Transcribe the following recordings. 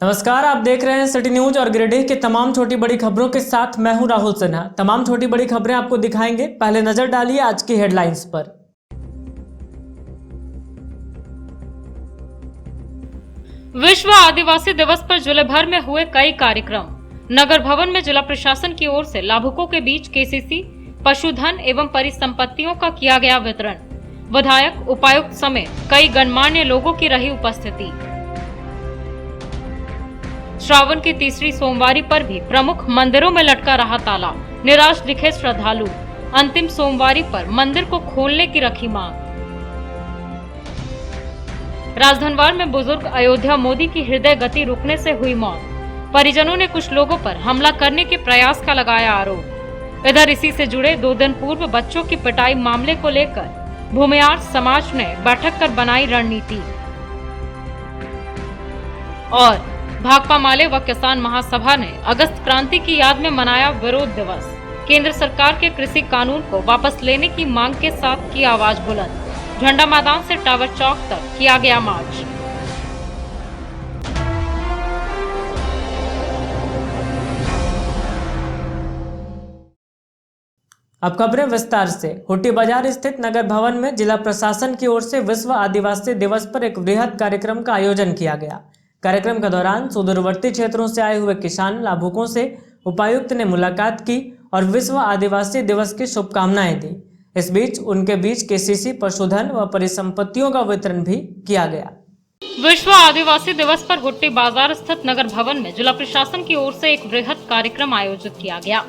नमस्कार, आप देख रहे हैं सिटी न्यूज और गिरिडीह की तमाम छोटी बड़ी खबरों के साथ मैं हूं राहुल सिन्हा। तमाम छोटी बड़ी खबरें आपको दिखाएंगे। पहले नजर डालिए आज की हेडलाइंस पर। विश्व आदिवासी दिवस पर जिले भर में हुए कई कार्यक्रम। नगर भवन में जिला प्रशासन की ओर से लाभुकों के बीच केसीसी, पशुधन एवं परिसंपत्तियों का किया गया वितरण। विधायक, उपायुक्त समेत कई गणमान्य लोगों की रही उपस्थिति। श्रावण की तीसरी सोमवारी पर भी प्रमुख मंदिरों में लटका रहा ताला, निराश दिखे श्रद्धालु। अंतिम सोमवारी पर मंदिर को खोलने की रखी मांग। राजधनवार में बुजुर्ग अयोध्या मोदी की हृदय गति रुकने से हुई मौत। परिजनों ने कुछ लोगों पर हमला करने के प्रयास का लगाया आरोप। इधर इसी से जुड़े 2 दिन पूर्व बच्चों की पिटाई मामले को लेकर भूमियार समाज ने बैठक कर बनाई रणनीति। और भाकपा माले व किसान महासभा ने अगस्त क्रांति की याद में मनाया विरोध दिवस। केंद्र सरकार के कृषि कानून को वापस लेने की मांग के साथ की आवाज बुलंद। झंडा मैदान से टावर चौक तक किया गया मार्च। अब खबरें विस्तार से। हुट्टी बाजार स्थित नगर भवन में जिला प्रशासन की ओर से विश्व आदिवासी दिवस पर एक वृहद कार्यक्रम का आयोजन किया गया। कार्यक्रम के दौरान सुदूरवर्ती क्षेत्रों से आए हुए किसान लाभुकों से उपायुक्त ने मुलाकात की और विश्व आदिवासी दिवस की शुभकामनाएं दी। इस बीच उनके बीच केसीसी, पशुधन व परिसंपत्तियों का वितरण भी किया गया। विश्व आदिवासी दिवस पर हुट्टी बाजार स्थित नगर भवन में जिला प्रशासन की ओर से एक वृहद कार्यक्रम आयोजित किया गया।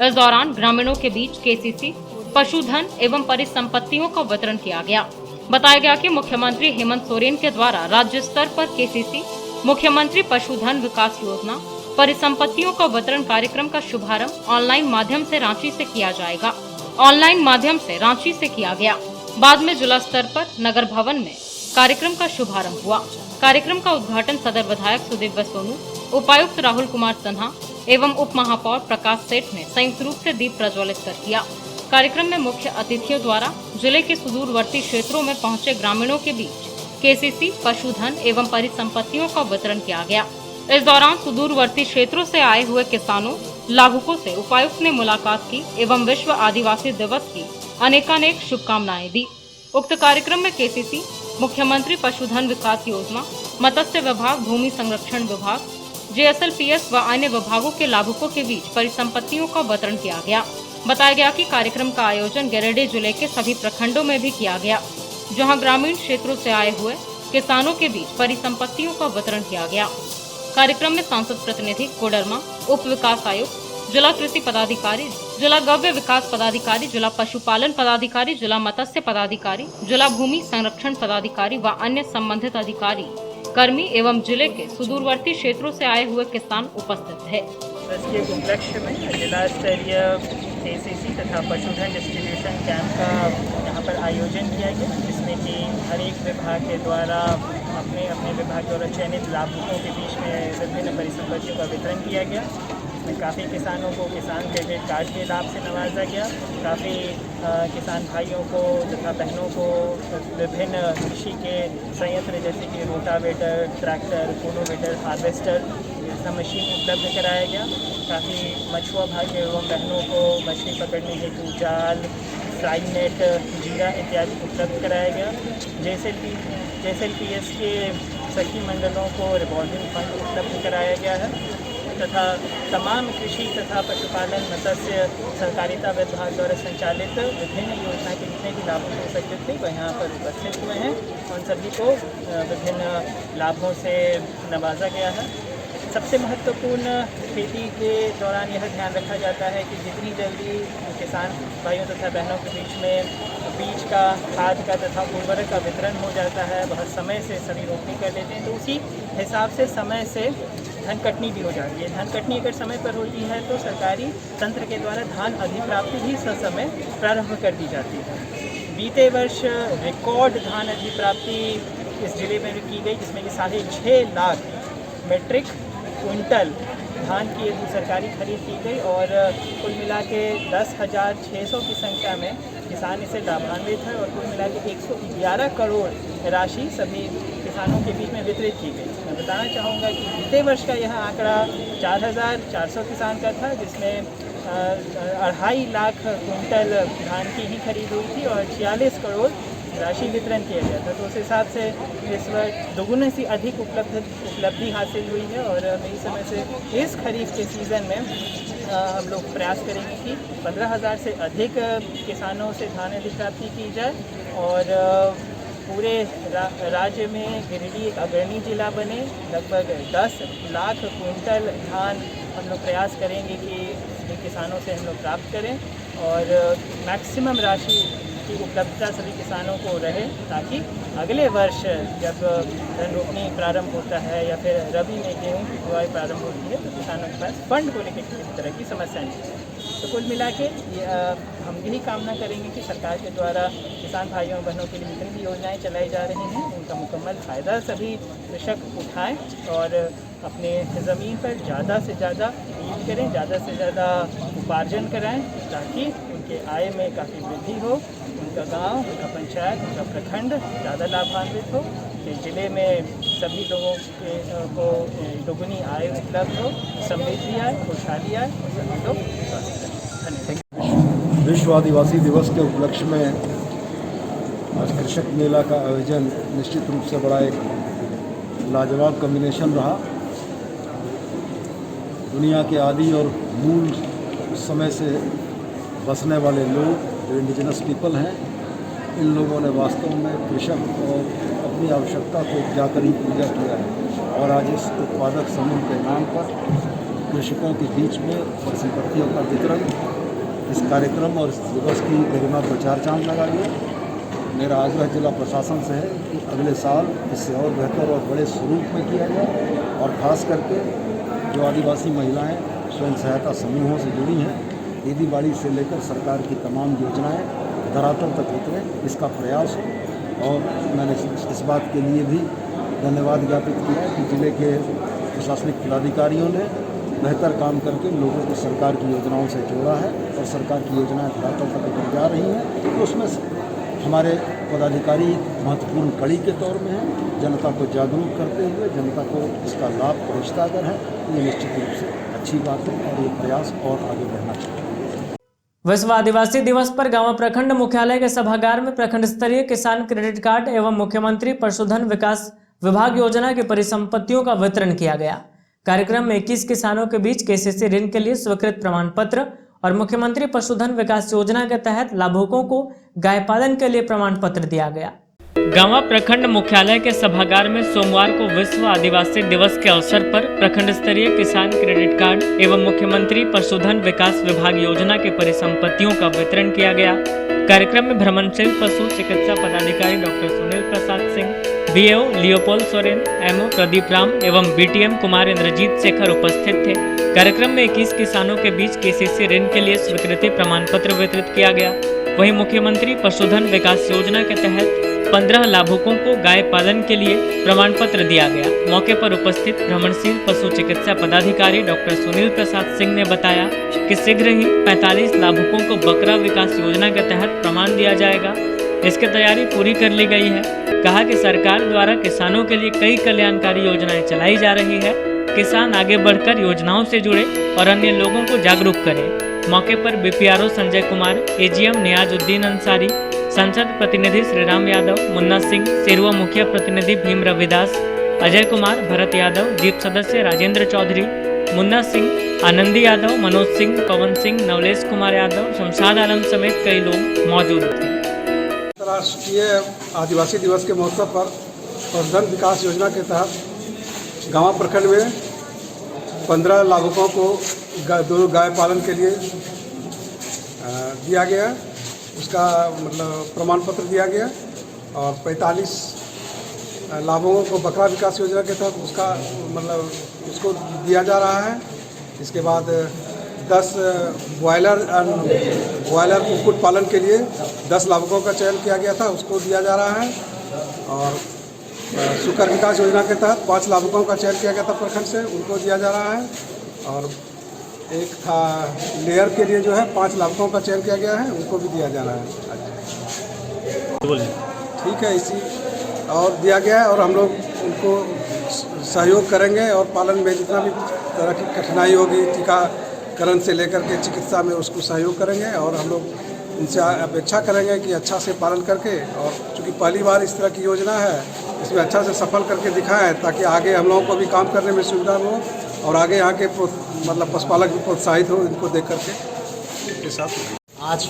इस दौरान ग्रामीणों के बीच केसीसी, पशुधन एवं परिसंपत्तियों का वितरण किया गया। बताया गया कि मुख्यमंत्री हेमंत सोरेन के द्वारा राज्य स्तर पर केसीसी, मुख्यमंत्री पशुधन विकास योजना, परिसंपत्तियों का वितरण कार्यक्रम का शुभारंभ ऑनलाइन माध्यम से रांची से किया जाएगा। ऑनलाइन माध्यम से रांची से किया गया। बाद में जिला स्तर पर नगर भवन में कार्यक्रम का शुभारंभ हुआ। कार्यक्रम का उद्घाटन सदर विधायक सुदिव्य सोनू, उपायुक्त राहुल कुमार सिन्हा एवं उप महापौर प्रकाश सेठ ने संयुक्त रूप से दीप प्रज्वलित कर किया। कार्यक्रम में मुख्य अतिथियों द्वारा जिले के सुदूरवर्ती क्षेत्रों में पहुंचे ग्रामीणों के बीच केसीसी, पशुधन एवं परिसंपत्तियों का वितरण किया गया। इस दौरान सुदूरवर्ती क्षेत्रों से आए हुए किसानों लाभुकों से उपायुक्त ने मुलाकात की एवं विश्व आदिवासी दिवस की अनेकानेक शुभकामनाएं दी। उक्त कार्यक्रम में केसीसी, मुख्यमंत्री पशुधन विकास योजना, मत्स्य विभाग, भूमि संरक्षण विभाग, JSLPS व अन्य विभागों के लाभुकों के बीच परिसंपत्तियों का वितरण किया गया। बताया गया कि कार्यक्रम का आयोजन गिरिडीह जिले के सभी प्रखंडों में भी किया गया, जहां ग्रामीण क्षेत्रों से आए हुए किसानों के बीच परिसंपत्तियों का वितरण किया गया। कार्यक्रम में सांसद प्रतिनिधि, कोडरमा, उप विकास आयुक्त, जिला कृषि पदाधिकारी, जिला गव्य विकास पदाधिकारी, जिला पशुपालन पदाधिकारी, जिला मत्स्य पदाधिकारी, जिला भूमि संरक्षण पदाधिकारी व अन्य संबंधित अधिकारी, कर्मी एवं जिले के सुदूरवर्ती क्षेत्रों से आए हुए किसान उपस्थित थे। इसके उपलक्ष्य में जिला स्तरीय केसीसी तथा पशुधन डिस्ट्रीब्यूशन कैंप का यहाँ पर आयोजन किया गया, जिसमें कि हर एक विभाग के द्वारा अपने अपने विभाग द्वारा चयनित लाभुकों के बीच में विभिन्न परिसंपत्तियों का वितरण किया गया। इसमें काफ़ी किसानों को किसान क्रेडिट कार्ड के लाभ से नवाजा गया। काफ़ी किसान भाइयों को तथा बहनों को विभिन्न कृषि के संयंत्र जैसे कि रोटावेटर, ट्रैक्टर, कोनोवेटर, हार्वेस्टर जैसा मशीन उपलब्ध कराया गया। काफ़ी मछुआ भाई एवं बहनों को मछली पकड़ने हेतु जाल, फ्राई नेट, जीरा इत्यादि उपलब्ध कराया गया। JSLPS के सखी मंडलों को रिवॉल्विंग फंड उपलब्ध कराया गया है तथा तमाम कृषि तथा पशुपालन, मत्स्य सहकारिता विभाग द्वारा संचालित विभिन्न योजना के जितने भी लाभ हो सकते थे वह यहाँ पर उपस्थित हुए हैं। उन सभी को विभिन्न लाभों से नवाजा गया है। सबसे महत्वपूर्ण खेती के दौरान यह ध्यान रखा जाता है कि जितनी जल्दी किसान भाइयों तथा बहनों के बीच में बीज का, खाद का तथा उर्वरक का वितरण हो जाता है, बहुत समय से सभी रोपनी कर लेते हैं, तो उसी हिसाब से समय से धन कटनी भी हो जाती है। धन कटनी अगर समय पर होती है तो सरकारी तंत्र के द्वारा धान अधिप्राप्ति भी ससमय प्रारंभ कर दी जाती है। बीते वर्ष रिकॉर्ड धान अधिप्राप्ति इस जिले में की गई, जिसमें कि 6.5 लाख मीट्रिक क्विंटल धान की सरकारी खरीद की गई और कुल मिला के 10,600 की संख्या में किसान इससे लाभान्वित है और कुल मिला के 111 करोड़ राशि सभी किसानों के बीच में वितरित की गई। मैं बताना चाहूँगा कि बीते वर्ष का यह आंकड़ा 4,400 किसान का था, जिसमें 2.5 लाख कुंटल धान की ही खरीद हुई थी और 46 करोड़ राशि वितरण किया गया था। तो उस हिसाब से इस वर्ष दोगुने से अधिक उपलब्धि हासिल हुई है और मेरी समझ से इस खरीफ के सीज़न में हम लोग प्रयास करेंगे कि 15,000 से अधिक किसानों से धान अधिप्राप्ति की जाए और पूरे राज्य में गिरिडीह एक अग्रणी जिला बने। लगभग 10 लाख कुंटल धान हम लोग प्रयास करेंगे कि किसानों से हम लोग प्राप्त करें और मैक्सिमम राशि की उपलब्धता सभी किसानों को रहे, ताकि अगले वर्ष जब धन रोपनी प्रारंभ होता है या फिर रबी में गेहूँ की बुआई प्रारंभ होती है तो किसानों के पास फंड को लेकर किसी तरह की समस्या नहीं है। तो कुल मिला के हम यही कामना करेंगे कि सरकार के द्वारा किसान भाइयों बहनों के लिए जितनी भी योजनाएं चलाई जा रही हैं उनका मुकम्मल फ़ायदा सभी कृषक उठाएं और अपने ज़मीन पर ज़्यादा से ज़्यादा यूज करें, ज़्यादा से ज़्यादा उपार्जन कराएं, ताकि उनके आय में काफ़ी वृद्धि हो, उनका गांव, उनका पंचायत, उनका प्रखंड ज़्यादा लाभान्वित हो, कि ज़िले में सभी लोगों को दोगुनी आय उपलब्ध हो, समृद्धि आए, खुशहाली आए और सभी लोग स्वस्थ रहें। धन्यवाद। विश्व आदिवासी दिवस के उपलक्ष्य में आज कृषक मेला का आयोजन निश्चित रूप से बड़ा एक लाजवाब कॉम्बिनेशन रहा। दुनिया के आदि और मूल समय से बसने वाले लोग जो इंडिजिनस पीपल हैं, इन लोगों ने वास्तव में कृषक और अपनी आवश्यकता को जाकर ही पूजा किया है और आज इस उत्पादक समूह के नाम पर कृषकों के बीच में परिसंपत्तियों का वितरण, इस कार्यक्रम और इस दिवस की गरिमा को चार चांद लगा दिया। मेरा आग्रह जिला प्रशासन से है कि अगले साल इससे और बेहतर और बड़े स्वरूप में किया जाए और ख़ास करके जो आदिवासी महिलाएं स्वयं सहायता समूहों से जुड़ी हैं, खेती बाड़ी से लेकर सरकार की तमाम योजनाएं धरातल तक उतरें, इसका प्रयास हो। और मैंने इस बात के लिए भी धन्यवाद ज्ञापित किया कि जिले के प्रशासनिक पदाधिकारियों ने बेहतर काम करके लोगों को सरकार की योजनाओं से जोड़ा है और सरकार की योजनाएं धरातल तक उतर जा रही हैं। तो उसमें हमारे पदाधिकारी महत्वपूर्ण कड़ी के तौर में हैं। जनता को जागरूक करते हुए जनता को इसका लाभ पहुँचता अगर है तो ये निश्चित रूप से अच्छी बात है और ये प्रयास और आगे बढ़ना चाहिए। विश्व आदिवासी दिवस पर गांव प्रखंड मुख्यालय के सभागार में प्रखंड स्तरीय किसान क्रेडिट कार्ड एवं मुख्यमंत्री पशुधन विकास विभाग योजना की परिसंपत्तियों का वितरण किया गया। कार्यक्रम में 21 किसानों के बीच केसीसी ऋण के लिए स्वीकृत प्रमाण पत्र और मुख्यमंत्री पशुधन विकास योजना के तहत लाभुकों को गाय पालन के लिए प्रमाण पत्र दिया गया। गांवा प्रखंड मुख्यालय के सभागार में सोमवार को विश्व आदिवासी दिवस के अवसर पर प्रखंड स्तरीय किसान क्रेडिट कार्ड एवं मुख्यमंत्री पशुधन विकास विभाग योजना के परिसंपत्तियों का वितरण किया गया। कार्यक्रम में भ्रमणशील पशु चिकित्सा पदाधिकारी doctor Sunil Prasad Singh, BAO Leopold Soren, ammo Pradeep Ram एवं बीटीएम कुमार इंद्रजीत शेखर उपस्थित थे। कार्यक्रम में 21 किसानों के बीच केसीसी ऋण के लिए स्वीकृति प्रमाण पत्र वितरित किया गया। वहीं मुख्यमंत्री पशुधन विकास योजना के तहत 15 लाभुकों को गाय पालन के लिए प्रमाण पत्र दिया गया। मौके पर उपस्थित भ्रमणशील पशु चिकित्सा पदाधिकारी डॉक्टर सुनील प्रसाद सिंह ने बताया कि शीघ्र ही 45 लाभुकों को बकरा विकास योजना के तहत प्रमाण दिया जाएगा। इसकी तैयारी पूरी कर ली गई है। कहा कि सरकार द्वारा किसानों के लिए कई कल्याणकारी योजनाएं चलाई जा रही है। किसान आगे बढ़कर योजनाओं से जुड़े और अन्य लोगों को जागरूक करें। मौके पर बीपीआरओ संजय कुमार, एजीएम नियाजुद्दीन अंसारी, संसद प्रतिनिधि श्रीराम यादव, मुन्ना सिंह, सेरुआ मुखिया प्रतिनिधि भीम रविदास, अजय कुमार, भरत यादव, दीप सदस्य राजेंद्र चौधरी, मुन्ना सिंह, आनंदी यादव, मनोज सिंह, पवन सिंह, नवलेश कुमार यादव, शमशाद आलम समेत कई लोग मौजूद थे। अंतर्राष्ट्रीय आदिवासी दिवस के मौके पर पशुधन विकास योजना के तहत गांव प्रखंड में 15 लाभुकों को दोनों गाय पालन के लिए दिया गया, उसका मतलब प्रमाण पत्र दिया गया और 45 लाभुकों को बकरा विकास योजना के तहत उसका मतलब उसको दिया जा रहा है। इसके बाद 10 ब्रॉयलर कुक्कुट पालन के लिए 10 लाभुकों का चयन किया गया था, उसको दिया जा रहा है। और सुकर विकास योजना के तहत 5 लाभुकों का चयन किया गया था प्रखंड से, उनको दिया जा रहा है। और एक था लेयर के लिए जो है 5 लाभुकों का चयन किया गया है, उनको भी दिया जा रहा है। ठीक है, इसी और दिया गया है और हम लोग उनको सहयोग करेंगे और पालन में जितना भी तरह की कठिनाई होगी टीकाकरण से लेकर के चिकित्सा में उसको सहयोग करेंगे और हम लोग इनसे अपेक्षा करेंगे कि अच्छा से पालन करके और चूँकि पहली बार इस तरह की योजना है इसमें अच्छा से सफल करके दिखाएं ताकि आगे हम लोगों को भी काम करने में सुविधा हो और आगे यहाँ के मतलब पशुपालक भी प्रोत्साहित हो इनको देख करके के साथ। आज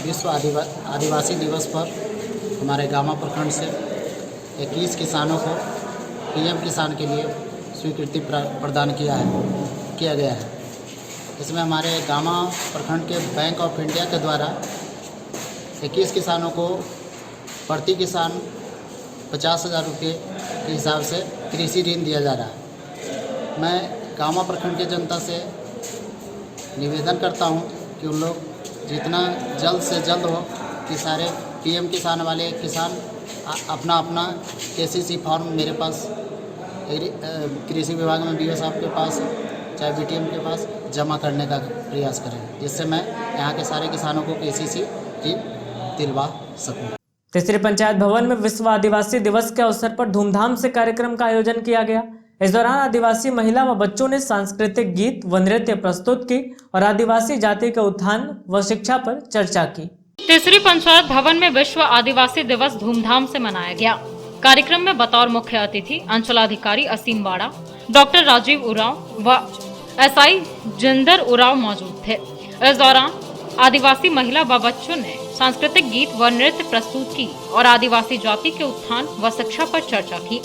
विश्व आदिवासी दिवस पर हमारे गामा प्रखंड से 21 किसानों को पीएम किसान के लिए स्वीकृति प्रदान किया गया है। इसमें हमारे गामा प्रखंड के बैंक ऑफ इंडिया के द्वारा 21 किसानों को प्रति किसान 50,000 रुपये के हिसाब से कृषि ऋण दिया जा रहा है। मैं गामा प्रखंड की जनता से निवेदन करता हूं कि उन लोग जितना जल्द से जल्द हो कि सारे पीएम किसान वाले किसान अपना केसीसी फॉर्म मेरे पास कृषि विभाग में बीओ साहब के पास चाहे बीटीएम के पास जमा करने का प्रयास करें जिससे मैं यहाँ के सारे किसानों को केसीसी ऋण दिलवा सकूँ। तीसरी पंचायत भवन में विश्व आदिवासी दिवस के अवसर पर धूमधाम से कार्यक्रम का आयोजन किया गया। इस दौरान आदिवासी महिला व बच्चों ने सांस्कृतिक गीत व नृत्य प्रस्तुत की और आदिवासी जाति के उत्थान व शिक्षा पर चर्चा की। तीसरी पंचायत भवन में विश्व आदिवासी दिवस धूमधाम से मनाया गया। कार्यक्रम में बतौर मुख्य अतिथि अंचलाधिकारी असीम वाड़ा, डॉक्टर राजीव उरांव व एसआई जिंदर उरांव मौजूद थे। इस दौरान आदिवासी महिला व बच्चों ने सांस्कृतिक गीत व नृत्य प्रस्तुत की और आदिवासी जाति के उत्थान व शिक्षा पर चर्चा की।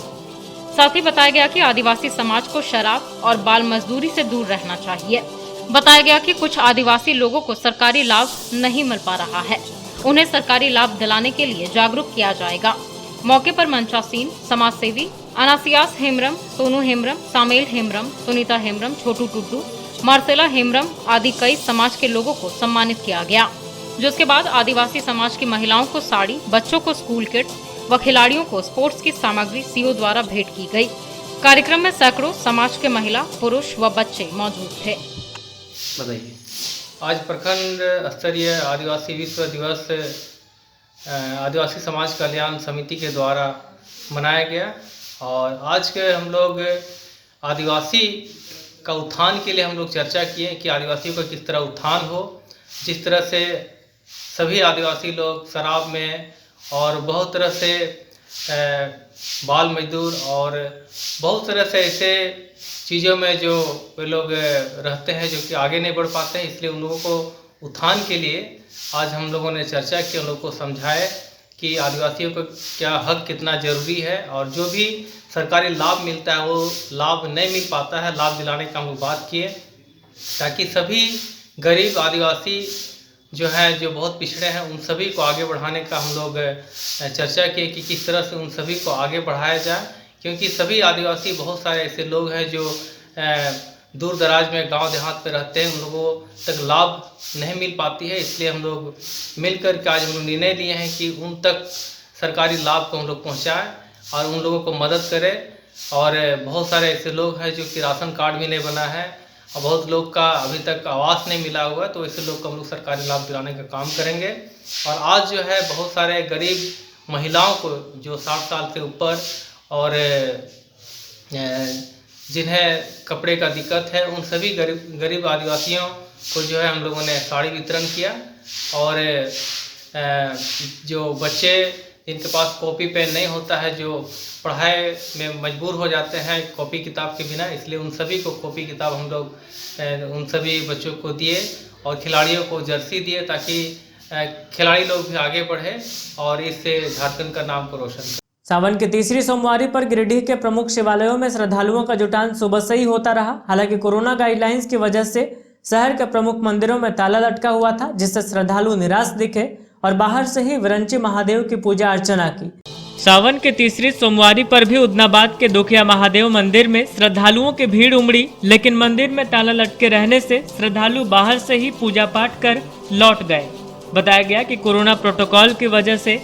साथ ही बताया गया कि आदिवासी समाज को शराब और बाल मजदूरी से दूर रहना चाहिए। बताया गया कि कुछ आदिवासी लोगों को सरकारी लाभ नहीं मिल पा रहा है, उन्हें सरकारी लाभ दिलाने के लिए जागरूक किया जाएगा। मौके पर मंचासीन, समाज सेवी अनासियास हेम्ब्रम, सोनू हेम्ब्रम, सामेल हेम्ब्रम, सुनीता हेम्ब्रम, छोटू टुड्डू, मार्सेला हेम्ब्रम आदि कई समाज के लोगों को सम्मानित किया गया। जिसके बाद आदिवासी समाज की महिलाओं को साड़ी, बच्चों को स्कूल किट व खिलाड़ियों को स्पोर्ट्स की सामग्री सीओ द्वारा भेंट की गई। कार्यक्रम में सैकड़ों समाज के महिला, पुरुष व बच्चे मौजूद थे। बताइए। आज प्रखंड स्तरीय आदिवासी विश्व दिवस आदिवासी समाज कल्याण समिति के द्वारा मनाया गया और आज के हम लोग आदिवासी का उत्थान के लिए हम लोग चर्चा किए कि आदिवासियों का किस तरह उत्थान हो। जिस तरह से सभी आदिवासी लोग शराब में और बहुत तरह से बाल मजदूर और बहुत तरह से ऐसे चीज़ों में जो वे लोग रहते हैं जो कि आगे नहीं बढ़ पाते हैं, इसलिए उन लोगों को उत्थान के लिए आज हम लोगों ने चर्चा की, उन लोगों को समझाए कि आदिवासियों को क्या हक कितना ज़रूरी है और जो भी सरकारी लाभ मिलता है वो लाभ नहीं मिल पाता है, लाभ दिलाने का हम लोग बात किए ताकि सभी गरीब आदिवासी जो हैं जो बहुत पिछड़े हैं उन सभी को आगे बढ़ाने का हम लोग चर्चा किए कि किस तरह से उन सभी को आगे बढ़ाया जाए, क्योंकि सभी आदिवासी बहुत सारे ऐसे लोग हैं जो दूर दराज में गांव देहात पे रहते हैं, उन लोगों तक लाभ नहीं मिल पाती है। इसलिए हम लोग मिलकर के आज हम लोग निर्णय लिए हैं कि उन तक सरकारी लाभ को हम लोग पहुँचाएँ और उन लोगों को मदद करें। और बहुत सारे ऐसे लोग हैं जो कि राशन कार्ड भी नहीं बना है और बहुत लोग का अभी तक आवास नहीं मिला हुआ, तो ऐसे लोग को हम लोग सरकारी लाभ दिलाने का काम करेंगे। और आज जो है बहुत सारे गरीब महिलाओं को जो 60 साल से ऊपर और जिन्हें कपड़े का दिक्कत है उन सभी गरीब आदिवासियों को जो है हम लोगों ने साड़ी वितरण किया। और जो बच्चे जिनके पास कॉपी पेन नहीं होता है, जो पढ़ाई में मजबूर हो जाते हैं कॉपी किताब के बिना, इसलिए उन सभी को कॉपी किताब हम लोग उन सभी बच्चों को दिए और खिलाड़ियों को जर्सी दिए ताकि खिलाड़ी लोग भी आगे बढ़े और इससे झारखंड का नाम को रोशन करें। सावन की तीसरी सोमवारी पर गिरिडीह के प्रमुख शिवालयों में श्रद्धालुओं का जुटान सुबह से ही होता रहा। हालांकि कोरोना गाइडलाइंस की वजह से शहर के प्रमुख मंदिरों में ताला लटका हुआ था, जिससे श्रद्धालु निराश दिखे और बाहर से ही विरंची महादेव की पूजा अर्चना की। सावन के तीसरी सोमवारी पर भी उदनाबाद के दोखिया महादेव मंदिर में श्रद्धालुओं की भीड़ उमड़ी, लेकिन मंदिर में ताला लटके रहने से श्रद्धालु बाहर से ही पूजा पाठ कर लौट गए। बताया गया कि कोरोना प्रोटोकॉल की वजह से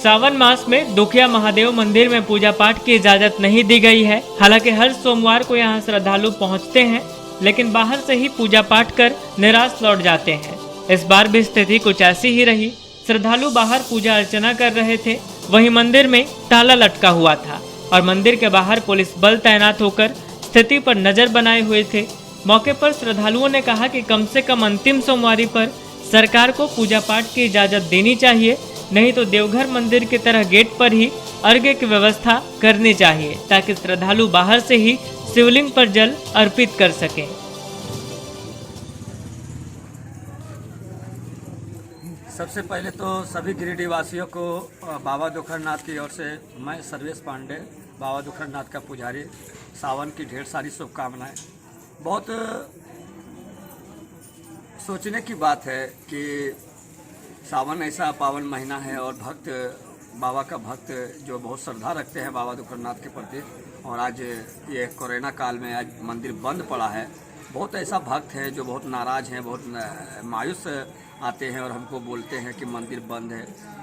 सावन मास में दोखिया महादेव मंदिर में पूजा पाठ की इजाजत नहीं दी गई है। हालांकि हर सोमवार को यहां श्रद्धालु पहुंचते हैं, लेकिन बाहर से ही पूजा पाठ कर निराश लौट जाते हैं। इस बार भी स्थिति कुछ ऐसी ही रही। श्रद्धालु बाहर पूजा अर्चना कर रहे थे, वहीं मंदिर में ताला लटका हुआ था और मंदिर के बाहर पुलिस बल तैनात होकर स्थिति पर नजर बनाए हुए थे। मौके पर श्रद्धालुओं ने कहा कि कम से कम अंतिम सोमवारी पर सरकार को पूजा पाठ की इजाजत देनी चाहिए, नहीं तो देवघर मंदिर की तरह गेट पर ही अर्घ्य की व्यवस्था करनी चाहिए ताकि श्रद्धालु बाहर से ही शिवलिंग पर जल अर्पित कर सकें। सबसे पहले तो सभी गिरिडीह वासियों को बाबा दुखरनाथ की ओर से मैं सर्वेश पांडे, बाबा दुखरनाथ का पुजारी, सावन की ढेर सारी शुभकामनाएं। बहुत सोचने की बात है कि सावन ऐसा पावन महीना है और भक्त, बाबा का भक्त जो बहुत श्रद्धा रखते हैं बाबा दुखरनाथ के प्रति, और आज ये कोरोना काल में आज मंदिर बंद पड़ा है। बहुत ऐसा भक्त है जो बहुत नाराज़ हैं, बहुत मायूस आते हैं और हमको बोलते हैं कि मंदिर बंद है।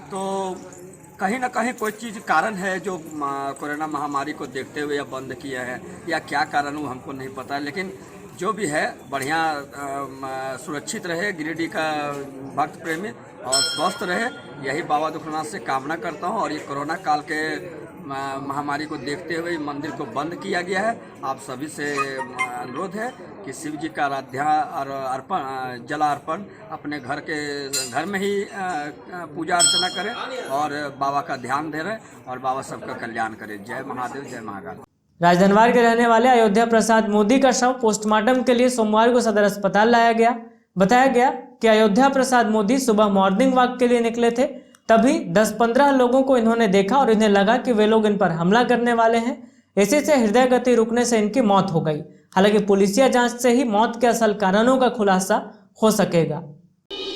तो कहीं ना कहीं कोई चीज़ कारण है जो कोरोना महामारी को देखते हुए बंद किया है, या क्या कारण वो हमको नहीं पता, लेकिन जो भी है बढ़िया सुरक्षित रहे गिरिडीह का भक्त प्रेमी और स्वस्थ रहे, यही बाबा दुखनाथ से कामना करता हूं। और ये कोरोना काल के महामारी को देखते हुए मंदिर को बंद किया गया है। आप सभी से अनुरोध है कि शिव जी का आराध्या और अर्पण, जलार्पण अपने घर में ही पूजा अर्चना करें और बाबा का ध्यान दे रहे और बाबा सबका कल्याण करें। जय महादेव, जय महाकाल। राजधनवार के रहने वाले अयोध्या प्रसाद मोदी का शव पोस्टमार्टम के लिए सोमवार को सदर अस्पताल लाया गया। बताया गया कि अयोध्या प्रसाद मोदी सुबह मॉर्निंग वॉक के लिए निकले थे, तभी 10-15 लोगों को इन्होंने देखा और इन्हें लगा कि वे लोग इन पर हमला करने वाले हैं। इसी से हृदय गति रुकने से इनकी मौत हो गई। हालांकि पुलिसिया जांच से ही मौत के असल कारणों का खुलासा हो सकेगा।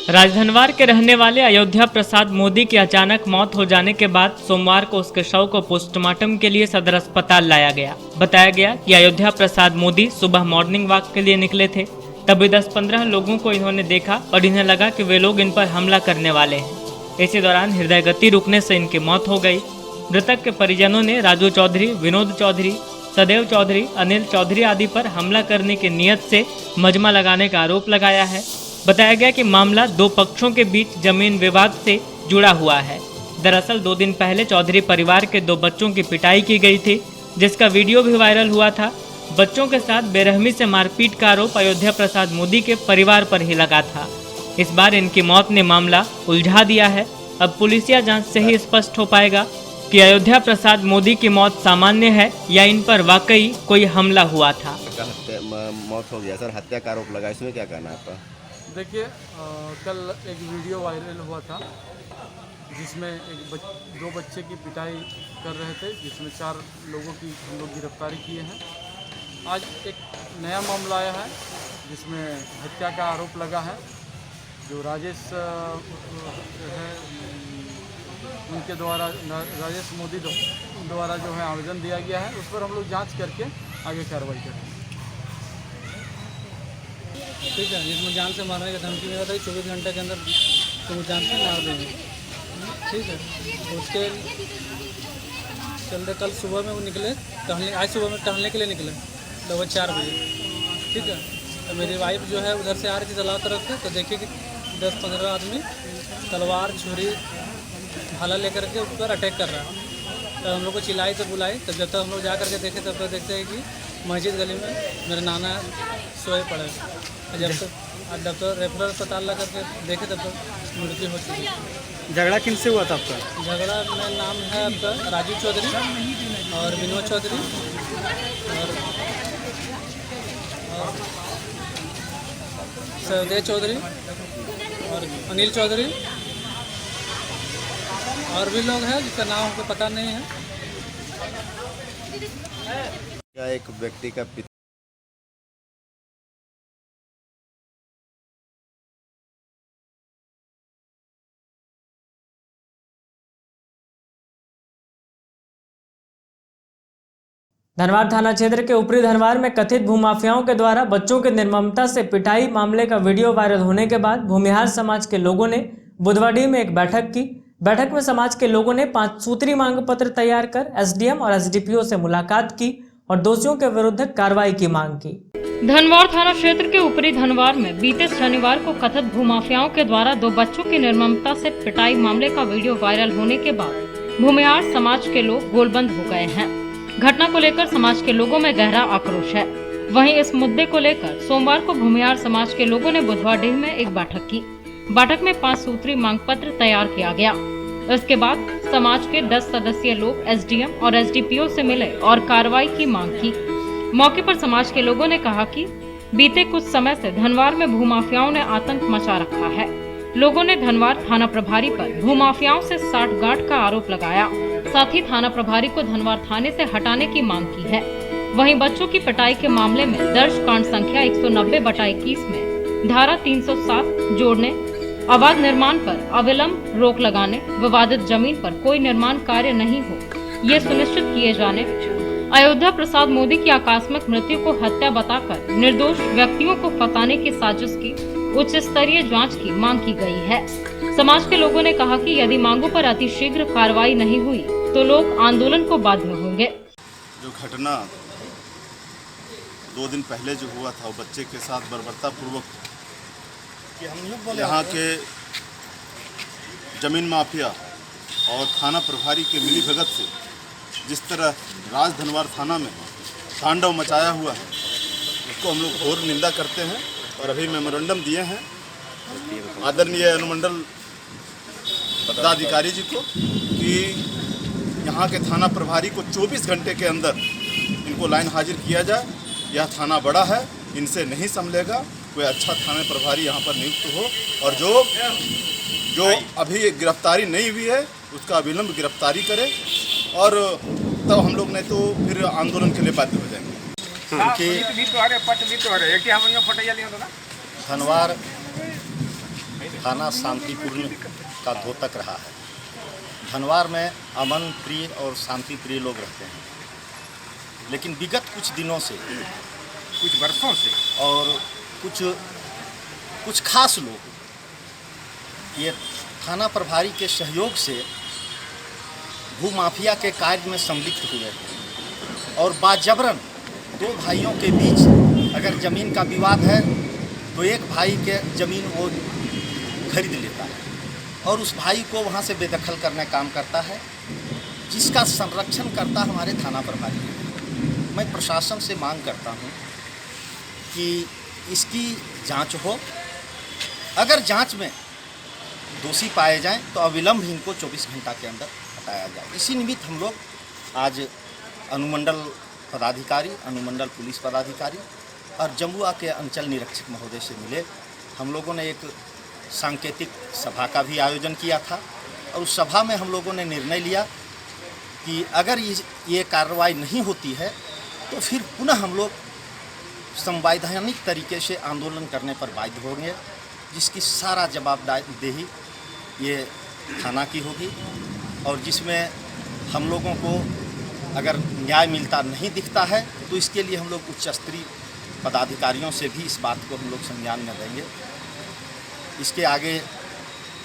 राजधनवार के रहने वाले अयोध्या प्रसाद मोदी की अचानक मौत हो जाने के बाद सोमवार को उसके शव को पोस्टमार्टम के लिए सदर अस्पताल लाया गया। बताया गया कि अयोध्या प्रसाद मोदी सुबह मॉर्निंग वॉक के लिए निकले थे, तभी 10-15 लोगों को इन्होंने देखा और इन्हें लगा कि वे लोग इन पर हमला करने वाले हैं। इसी दौरान हृदय गति रुकने से इनकी मौत हो गई। मृतक के परिजनों ने राजू चौधरी, विनोद चौधरी, सदैव चौधरी, अनिल चौधरी आदि पर हमला करने की नीयत से मजमा लगाने का आरोप लगाया है। बताया गया कि मामला दो पक्षों के बीच जमीन विवाद से जुड़ा हुआ है। दरअसल 2 दिन पहले चौधरी परिवार के 2 बच्चों की पिटाई की गई थी, जिसका वीडियो भी वायरल हुआ था। बच्चों के साथ बेरहमी से मारपीट का आरोप अयोध्या प्रसाद मोदी के परिवार पर ही लगा था। इस बार इनकी मौत ने मामला उलझा दिया है। अब पुलिसिया जांच से ही स्पष्ट हो पाएगा कि अयोध्या प्रसाद मोदी की मौत सामान्य है या इन पर वाकई कोई हमला हुआ था। मौत हो गया सर, हत्या का आरोप लगा, इसमें क्या कहना है आपका? देखिए, कल एक वीडियो वायरल हुआ था जिसमें 2 बच्चे की पिटाई कर रहे थे, जिसमें 4 लोगों की हम लोग गिरफ्तारी किए हैं। आज एक नया मामला आया है जिसमें हत्या का आरोप लगा है। जो राजेश है, उनके द्वारा, राजेश मोदी द्वारा जो है आवेदन दिया गया है, उस पर हम लोग जांच करके आगे कार्रवाई करेंगे। ठीक है, जिसमें जान से मारने का धमकी मिला था 24 घंटे के अंदर तुम जान से मार देंगे। ठीक है, उसके चलते कल सुबह में वो निकले टहलने, आज सुबह में टहलने के लिए निकले लगभग 4 बजे। ठीक है, तो मेरी वाइफ जो है उधर से आ रही थी तलाव तरफ से, तो देखिए कि 10-15 आदमी तलवार, छुरी, भाला लेकर के उस पर अटैक कर रहा है। तो हम लोग को चिल्लाई तो बुलाई, तब जब तक हम लोग जा करके देखे तब तक देखते हैं कि मस्जिद गली में मेरे नाना सोए पड़े। जब तक रेफरल अस्पताल ला करके देखे तब तक मृत्यु हो चुकी है। झगड़ा किन से हुआ था आपका? झगड़ा में नाम है आपका राजू चौधरी और विनोद चौधरी और सदैव चौधरी और अनिल चौधरी, और भी लोग हैं जिसका नाम हमको पता नहीं है। क्या एक व्यक्ति का धनवार थाना क्षेत्र के ऊपरी धनवार में कथित भूमाफियाओं के द्वारा बच्चों के निर्ममता से पिटाई मामले का वीडियो वायरल होने के बाद भूमिहार समाज के लोगों ने बुधवार में एक बैठक की। बैठक में समाज के लोगों ने 5 सूत्री मांग पत्र तैयार कर एसडीएम और एसडीपीओ से मुलाकात की और दोषियों के विरुद्ध कार्रवाई की मांग की। धनवार थाना क्षेत्र के ऊपरी धनवार में बीते शनिवार को कथित भूमाफियाओं के द्वारा 2 बच्चों की निर्ममता से पिटाई मामले का वीडियो वायरल होने के बाद भूमिहार समाज के लोग गोलबंद हो गए हैं। घटना को लेकर समाज के लोगों में गहरा आक्रोश है। वहीं इस मुद्दे को लेकर सोमवार को भूमिहार समाज के लोगों ने बुधवारडीह में एक बैठक की। बैठक में 5 सूत्री मांग पत्र तैयार किया गया। इसके बाद समाज के 10 सदस्यीय लोग एसडीएम और एसडीपीओ से मिले और कार्रवाई की मांग की। मौके पर समाज के लोगों ने कहा कि बीते कुछ समय से धनवार में भूमाफियाओं ने आतंक मचा रखा है। लोगों ने धनवार थाना प्रभारी पर भूमाफियाओं से साठगांठ का आरोप लगाया। साथ ही थाना प्रभारी को धनवार थाने से हटाने की मांग की है। वहीं बच्चों की पिटाई के मामले में दर्ज कांड संख्या 190/21 में धारा 307 जोड़ने, अवैध निर्माण पर अविलंब रोक लगाने, विवादित जमीन पर कोई निर्माण कार्य नहीं हो ये सुनिश्चित किए जाने, अयोध्या प्रसाद मोदी की आकस्मिक मृत्यु को हत्या बताकर निर्दोष व्यक्तियों को फंसाने की साजिश की उच्च स्तरीय जांच की मांग की गई है। समाज के लोगों ने कहा कि यदि मांगों पर अतिशीघ्र कार्रवाई नहीं हुई तो लोग आंदोलन को बाध्य होंगे। जो घटना 2 दिन पहले जो हुआ था वो बच्चे के साथ बर्बरतापूर्वक यहाँ के जमीन माफिया और थाना प्रभारी के मिलीभगत से जिस तरह राज धनवार थाना में तांडव मचाया हुआ है उसको हम लोग घोर निंदा करते हैं और अभी मेमोरेंडम दिए हैं आदरणीय अनुमंडल पदाधिकारी जी को कि यहाँ के थाना प्रभारी को 24 घंटे के अंदर इनको लाइन हाजिर किया जाए। यह थाना बड़ा है, इनसे नहीं संभलेगा, कोई अच्छा थाना प्रभारी यहाँ पर नियुक्त हो और जो अभी गिरफ्तारी नहीं हुई है उसका अविलंब गिरफ्तारी करे और तब हम लोग नहीं तो फिर आंदोलन के लिए बाध्य हो जाएंगे। धनवार थाना शांतिपूर्ण का द्योतक रहा है। धनवार में अमन प्रिय और शांति प्रिय लोग रहते हैं, लेकिन विगत कुछ दिनों से, कुछ वर्षों से और कुछ खास लोग ये थाना प्रभारी के सहयोग से भूमाफिया के कार्य में सम्मिलित हुए और बाजबरन 2 भाइयों के बीच अगर ज़मीन का विवाद है तो एक भाई के ज़मीन वो खरीद लेता है और उस भाई को वहाँ से बेदखल करने काम करता है, जिसका संरक्षण करता हमारे थाना प्रभारी। मैं प्रशासन से मांग करता हूँ कि इसकी जांच हो। अगर जांच में दोषी पाए जाएं तो अविलंब इनको 24 घंटा के अंदर हटाया जाए। इसी निमित्त हम लोग आज अनुमंडल पदाधिकारी, अनुमंडल पुलिस पदाधिकारी और जमुआ के अंचल निरीक्षक महोदय से मिले। हम लोगों ने एक सांकेतिक सभा का भी आयोजन किया था और उस सभा में हम लोगों ने निर्णय लिया कि अगर ये कार्रवाई नहीं होती है तो फिर पुनः हम लोग संवैधानिक तरीके से आंदोलन करने पर बाध्य होंगे, जिसकी सारा जवाबदेही ये थाना की होगी और जिसमें हम लोगों को अगर न्याय मिलता नहीं दिखता है तो इसके लिए हम लोग उच्च स्तरीय पदाधिकारियों से भी इस बात को हम लोग संज्ञान में देंगे। इसके आगे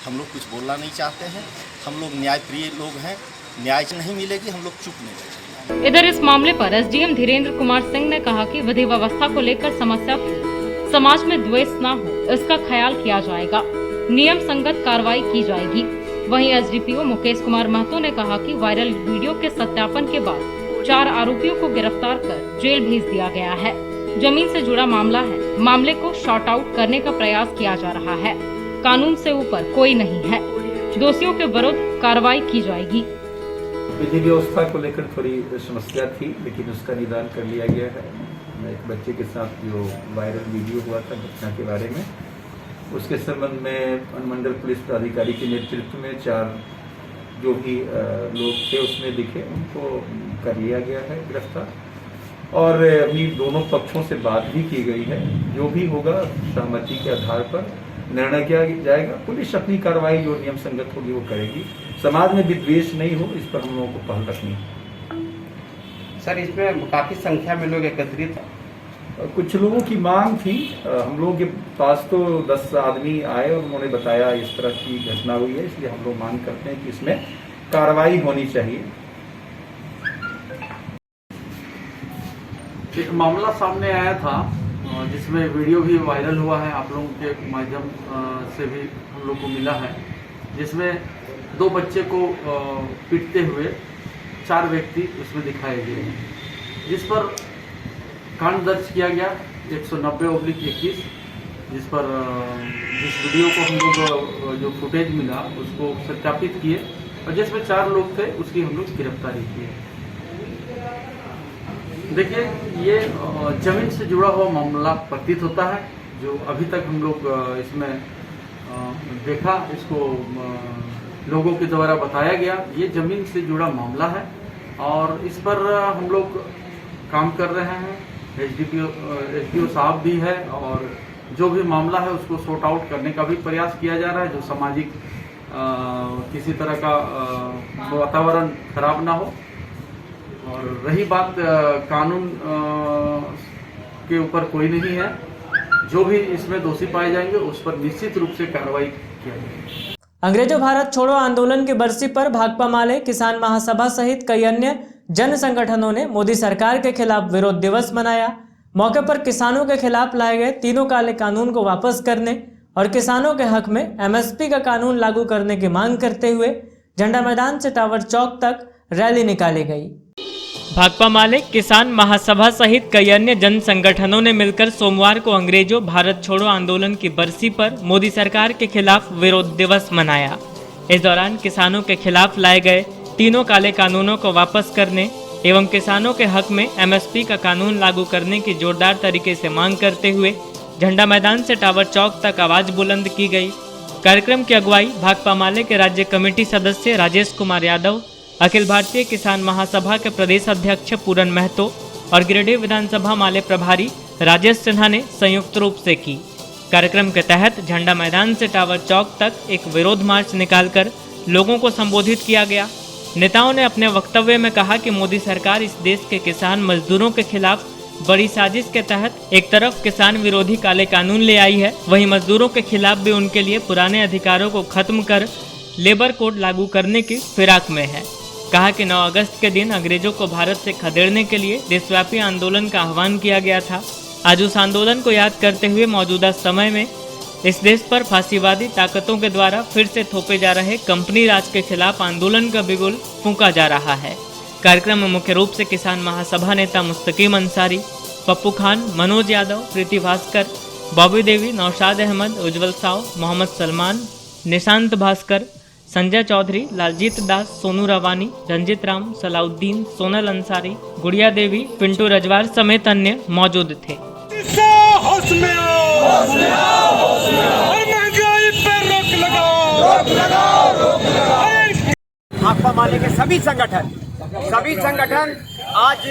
हम लोग कुछ बोलना नहीं चाहते हैं। हम लोग न्यायप्रिय लोग हैं, न्याय नहीं मिलेगी हम लोग चुप नहीं रहेंगे। इधर इस मामले पर एसडीएम धीरेन्द्र कुमार सिंह ने कहा कि विधि व्यवस्था को लेकर समस्या की समाज में द्वेष न हो, इसका ख्याल किया जाएगा, नियम संगत कार्रवाई की जाएगी। वहीं एसडीपीओ मुकेश कुमार महतो ने कहा कि वायरल वीडियो के सत्यापन के बाद 4 आरोपियों को गिरफ्तार कर जेल भेज दिया गया है। जमीन से जुड़ा मामला है, मामले को शॉर्ट आउट करने का प्रयास किया जा रहा है। कानून से ऊपर कोई नहीं है, दोषियों के विरुद्ध कार्रवाई की जाएगी। विधि व्यवस्था को लेकर थोड़ी समस्या थी, लेकिन उसका निदान कर लिया गया है। एक बच्चे के साथ जो वायरल वीडियो हुआ था घटना के बारे में, उसके संबंध में अनुमंडल पुलिस पदाधिकारी के नेतृत्व में 4 जो भी लोग थे उसमें दिखे, उनको कर लिया गया है गिरफ्तार और अभी दोनों पक्षों से बात भी की गई है। जो भी होगा सहमति के आधार पर निर्णय किया जाएगा। पुलिस अपनी कार्रवाई जो नियम संगत होगी वो करेगी। समाज में विद्वेष नहीं हो, इस पर हम लोगों को पहल रखनी है। सर, इसमें काफ़ी संख्या में लोग एकत्रित, कुछ लोगों की मांग थी। हम लोगों के पास तो 10 आदमी आए और उन्होंने बताया इस तरह की घटना हुई है, इसलिए हम लोग मांग करते हैं कि इसमें कार्रवाई होनी चाहिए। एक मामला सामने आया था जिसमें वीडियो भी वायरल हुआ है, आप लोगों के माध्यम से भी हम लोग को मिला है। जिसमें 2 बच्चे को पीटते हुए 4 व्यक्ति उसमें दिखाए गए हैं, जिस पर कांड दर्ज किया गया 190/21, जिस पर जिस वीडियो को हम लोग जो फुटेज मिला उसको सत्यापित किए और जिसमें 4 लोग थे उसकी हम लोग गिरफ्तारी की। देखिए, ये जमीन से जुड़ा हुआ मामला प्रतीत होता है, जो अभी तक हम लोग इसमें देखा, इसको लोगों के द्वारा बताया गया, ये जमीन से जुड़ा मामला है और इस पर हम लोग काम कर रहे हैं। एसडीओ साहब भी है और जो भी मामला है उसको सॉर्ट आउट करने का भी प्रयास किया जा रहा है, जो सामाजिक किसी तरह का वातावरण खराब ना हो। और रही बात कानून के ऊपर कोई नहीं है, जो भी इसमें दोषी पाए जाएंगे उस पर निश्चित रूप से कार्रवाई किया जाएगी। अंग्रेजों भारत छोड़ो आंदोलन की बरसी पर भाकपा माले, किसान महासभा सहित कई अन्य जन संगठनों ने मोदी सरकार के खिलाफ विरोध दिवस मनाया। मौके पर किसानों के खिलाफ लाए गए 3 काले कानून को वापस करने और किसानों के हक में एमएसपी का कानून लागू करने की मांग करते हुए झंडा मैदान से टावर चौक तक रैली निकाली गई। भाकपा माले, किसान महासभा सहित कई अन्य जन संगठनों ने मिलकर सोमवार को अंग्रेजों भारत छोड़ो आंदोलन की बरसी पर मोदी सरकार के खिलाफ विरोध दिवस मनाया। इस दौरान किसानों के खिलाफ लाए गए 3 काले कानूनों को वापस करने एवं किसानों के हक में एमएसपी का कानून लागू करने की जोरदार तरीके से मांग करते हुए झंडा मैदान से टावर चौक तक आवाज बुलंद की गई। कार्यक्रम की अगुवाई भाकपा माले के राज्य कमेटी सदस्य राजेश कुमार यादव, अखिल भारतीय किसान महासभा के प्रदेश अध्यक्ष पूरन महतो और गिरिडीह विधानसभा माले प्रभारी राजेश सिन्हा ने संयुक्त रूप से की। कार्यक्रम के तहत झंडा मैदान से टावर चौक तक एक विरोध मार्च निकालकर लोगों को संबोधित किया गया। नेताओं ने अपने वक्तव्य में कहा कि मोदी सरकार इस देश के किसान मजदूरों के खिलाफ बड़ी साजिश के तहत एक तरफ किसान विरोधी काले कानून ले आई है, वहीं मजदूरों के खिलाफ भी उनके लिए पुराने अधिकारों को खत्म कर लेबर कोड लागू करने की फिराक में है। कहा कि 9 अगस्त के दिन अंग्रेजों को भारत से खदेड़ने के लिए देशव्यापी आंदोलन का आह्वान किया गया था। आज उस आंदोलन को याद करते हुए मौजूदा समय में इस देश पर फांसीवादी ताकतों के द्वारा फिर से थोपे जा रहे कंपनी राज के खिलाफ आंदोलन का बिगुल फूंका जा रहा है। कार्यक्रम में मुख्य रूप से किसान महासभा नेता मुस्तकीम अंसारी, पप्पू खान, मनोज यादव, प्रीति भास्कर, बॉबी देवी, नौशाद अहमद, उज्जवल साव, मोहम्मद सलमान, निशांत भास्कर, संजय चौधरी, लालजीत दास, सोनू रवानी, रंजित राम, सलाउद्दीन, सोनल अंसारी, गुड़िया देवी, पिंटू रजवार समेत अन्य मौजूद थे। भाकपा माले के सभी संगठन आज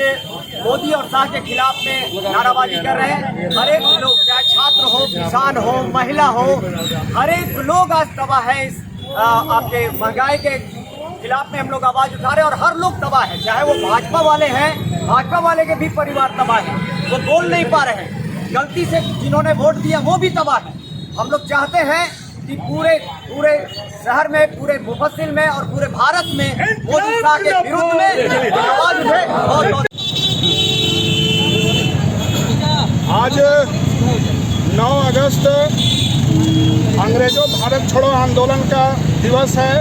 मोदी और शाह के खिलाफ में नाराबाजी कर रहे हैं। हर एक लोग, चाहे छात्र हो, किसान हो, महिला हो, हर एक लोग आज तबाह है। इस आपके महंगाई के खिलाफ में हम लोग आवाज उठा रहे हैं और हर लोग तबाह है, चाहे वो भाजपा वाले हैं, भाजपा वाले के भी परिवार तबाह है, वो बोल नहीं पा रहे हैं। गलती से जिन्होंने वोट दिया वो भी तबाह है। हम लोग चाहते हैं कि पूरे शहर में, पूरे मुफस्सिल में और पूरे भारत में मोदी शाह के विरुद्ध में आवाज उठे। आज 9 अगस्त अंग्रेजों भारत छोड़ो आंदोलन का दिवस है।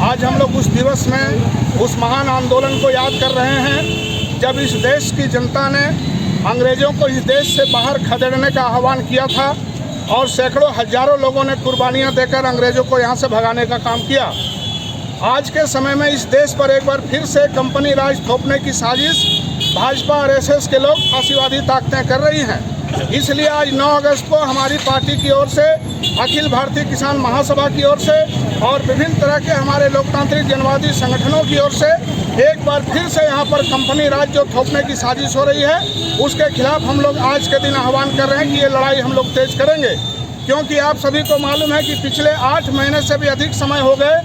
आज हम लोग उस दिवस में उस महान आंदोलन को याद कर रहे हैं जब इस देश की जनता ने अंग्रेजों को इस देश से बाहर खदेड़ने का आह्वान किया था और सैकड़ों हजारों लोगों ने कुर्बानियां देकर अंग्रेजों को यहां से भगाने का काम किया। आज के समय में इस देश पर एक बार फिर से कंपनी राज थोपने की साजिश भाजपा और एसएस के लोग फांसीवादी ताकतें कर रही हैं। इसलिए आज 9 अगस्त को हमारी पार्टी की ओर से, अखिल भारतीय किसान महासभा की ओर से और विभिन्न तरह के हमारे लोकतांत्रिक जनवादी संगठनों की ओर से एक बार फिर से यहाँ पर कंपनी राज जो थोपने की साजिश हो रही है उसके खिलाफ हम लोग आज के दिन आह्वान कर रहे हैं कि ये लड़ाई हम लोग तेज करेंगे। क्योंकि आप सभी को मालूम है कि पिछले 8 महीने से भी अधिक समय हो गए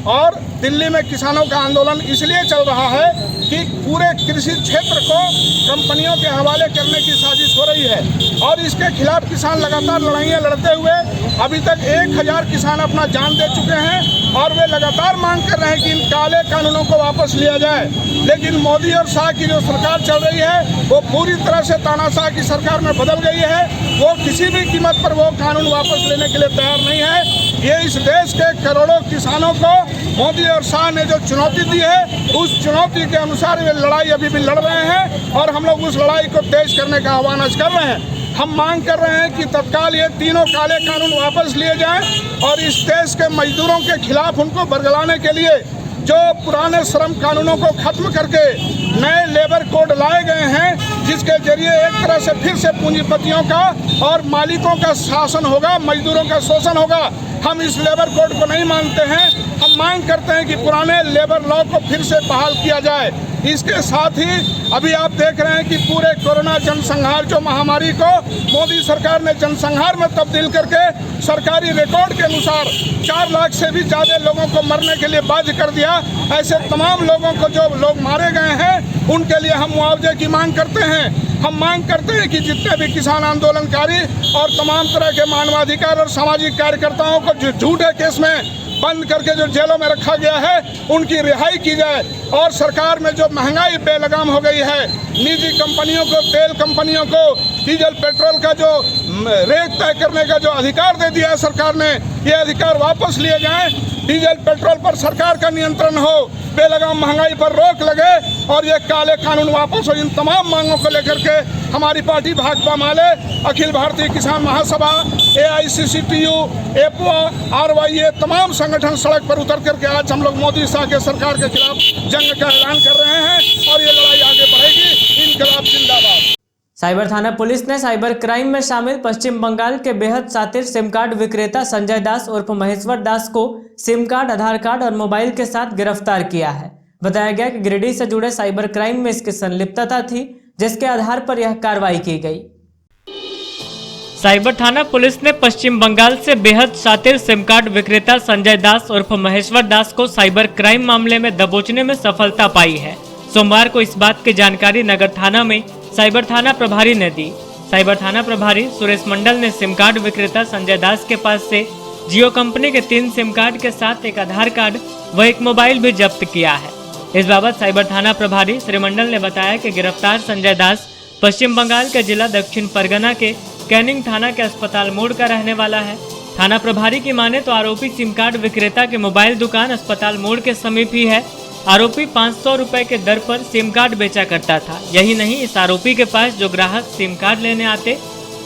और दिल्ली में किसानों का आंदोलन इसलिए चल रहा है कि पूरे कृषि क्षेत्र को कंपनियों के हवाले करने की साजिश हो रही है और इसके खिलाफ किसान लगातार लड़ाइयाँ लड़ते हुए अभी तक 1000 किसान अपना जान दे चुके हैं और वे लगातार मांग कर रहे हैं कि इन काले कानूनों को वापस लिया जाए। लेकिन मोदी और शाह की जो सरकार चल रही है वो पूरी तरह से तानाशाह की सरकार में बदल गई है। वो किसी भी कीमत पर वो कानून वापस लेने के लिए तैयार नहीं है। ये इस देश के करोड़ों किसानों को मोदी और शाह ने जो चुनौती दी है उस चुनौती के अनुसार ये लड़ाई अभी भी लड़ रहे हैं और हम लोग उस लड़ाई को तेज करने का आह्वान आज कर रहे हैं। हम मांग कर रहे हैं कि तत्काल ये तीनों काले कानून वापस लिए जाएं और इस देश के मजदूरों के खिलाफ उनको बरगलाने के लिए जो पुराने श्रम कानूनों को खत्म करके नए लेबर कोड लाए गए हैं जिसके जरिए एक तरह से फिर से पूंजीपतियों का और मालिकों का शासन होगा, मजदूरों का शोषण होगा। हम इस लेबर कोड को नहीं मानते हैं। हम मांग करते हैं कि पुराने लेबर लॉ को फिर से बहाल किया जाए। इसके साथ ही अभी आप देख रहे हैं कि पूरे कोरोना जनसंहार जो महामारी को मोदी सरकार ने जनसंहार में तब्दील करके सरकारी रिकॉर्ड के अनुसार 4 लाख से भी ज़्यादा लोगों को मरने के लिए बाध्य कर दिया। ऐसे तमाम लोगों को जो लोग मारे गए हैं उनके लिए हम मुआवजे की मांग करते हैं। हम मांग करते हैं कि जितने भी किसान आंदोलनकारी और तमाम तरह के मानवाधिकार और सामाजिक कार्यकर्ताओं को झूठे केस में बंद करके जो जेलों में रखा गया है उनकी रिहाई की जाए। और सरकार में जो महंगाई बेलगाम हो गई है, निजी कंपनियों को, तेल कंपनियों को डीजल पेट्रोल का जो रेट तय करने का जो अधिकार दे दिया है सरकार ने, ये अधिकार वापस लिए जाएं। डीजल पेट्रोल पर सरकार का नियंत्रण हो, बेलगाम महंगाई पर रोक लगे और ये काले कानून वापस हो। इन तमाम मांगों को लेकर के हमारी पार्टी भाकपा माले, अखिल भारतीय किसान महासभा, AICCTU, एपवा, RYA तमाम संगठन सड़क पर उतर करके आज हम लोग मोदी शाह के सरकार के खिलाफ जंग का ऐलान कर रहे हैं और ये लड़ाई आगे बढ़ेगी। इनकलाब जिंदाबाद। साइबर थाना पुलिस ने साइबर क्राइम में शामिल पश्चिम बंगाल के बेहद शातिर सिम कार्ड विक्रेता संजय दास उर्फ महेश्वर दास को सिम कार्ड, आधार कार्ड और मोबाइल के साथ गिरफ्तार किया है। बताया गया कि गिरिडीह से जुड़े साइबर क्राइम में इसकी संलिप्तता थी, जिसके आधार पर यह कार्रवाई की गई। साइबर थाना पुलिस ने पश्चिम बंगाल से बेहद शातिर सिम कार्ड विक्रेता संजय दास उर्फ महेश्वर दास को साइबर क्राइम मामले में दबोचने में सफलता पाई है। सोमवार को इस बात की जानकारी नगर थाना में साइबर थाना प्रभारी ने दी। साइबर थाना प्रभारी सुरेश मंडल ने सिम कार्ड विक्रेता संजय दास के पास से जियो कंपनी के 3 सिम कार्ड के साथ एक आधार कार्ड व एक मोबाइल भी जब्त किया है। इस बाबत साइबर थाना प्रभारी श्री मंडल ने बताया कि गिरफ्तार संजय दास पश्चिम बंगाल के जिला दक्षिण परगना के कैनिंग थाना के अस्पताल मोड़ का रहने वाला है। थाना प्रभारी की माने तो आरोपी सिम कार्ड विक्रेता के मोबाइल दुकान अस्पताल मोड़ के समीप ही है। आरोपी 500 रुपए के दर पर सिम कार्ड बेचा करता था। यही नहीं, इस आरोपी के पास जो ग्राहक सिम कार्ड लेने आते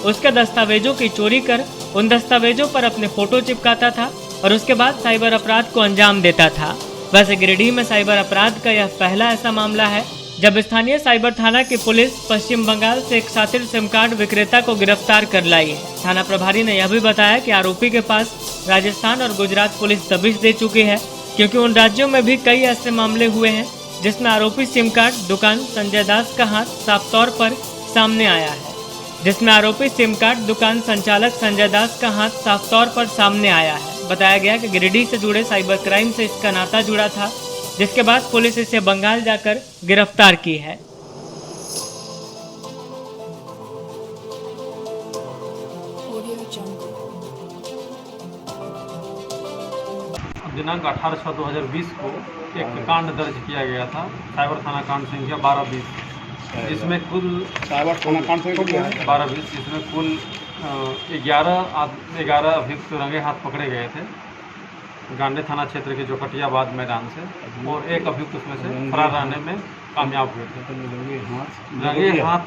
उसके दस्तावेजों की चोरी कर उन दस्तावेजों पर अपने फोटो चिपकाता था और उसके बाद साइबर अपराध को अंजाम देता था। वैसे गिरिडीह में साइबर अपराध का यह पहला ऐसा मामला है जब स्थानीय साइबर थाना की पुलिस पश्चिम बंगाल से एक शातिर सिम कार्ड विक्रेता को गिरफ्तार कर लाई है। थाना प्रभारी ने यह भी बताया कि आरोपी के पास राजस्थान और गुजरात पुलिस दबिश दे चुकी है, क्योंकि उन राज्यों में भी कई ऐसे मामले हुए हैं जिसमें आरोपी सिम कार्ड दुकान संजय दास का हाथ साफ तौर पर सामने आया है। बताया गया कि गिरिडीह से जुड़े साइबर क्राइम से इसका नाता जुड़ा था, जिसके बाद पुलिस इसे बंगाल जाकर गिरफ्तार की है। दिनांक 18/6/2020 को एक कांड दर्ज किया गया था, साइबर थाना कांड संख्या 1220, जिसमें कुल साइबर थाना कांड संख्या 1220, जिसमें कुल 11 अभियुक्त रंगे हाथ पकड़े गए थे गांडे थाना क्षेत्र के जोकटियाबाद मैदान से, और एक अभियुक्त उसमें से फरार रहने में कामयाब हुए थे। रंगे हाथ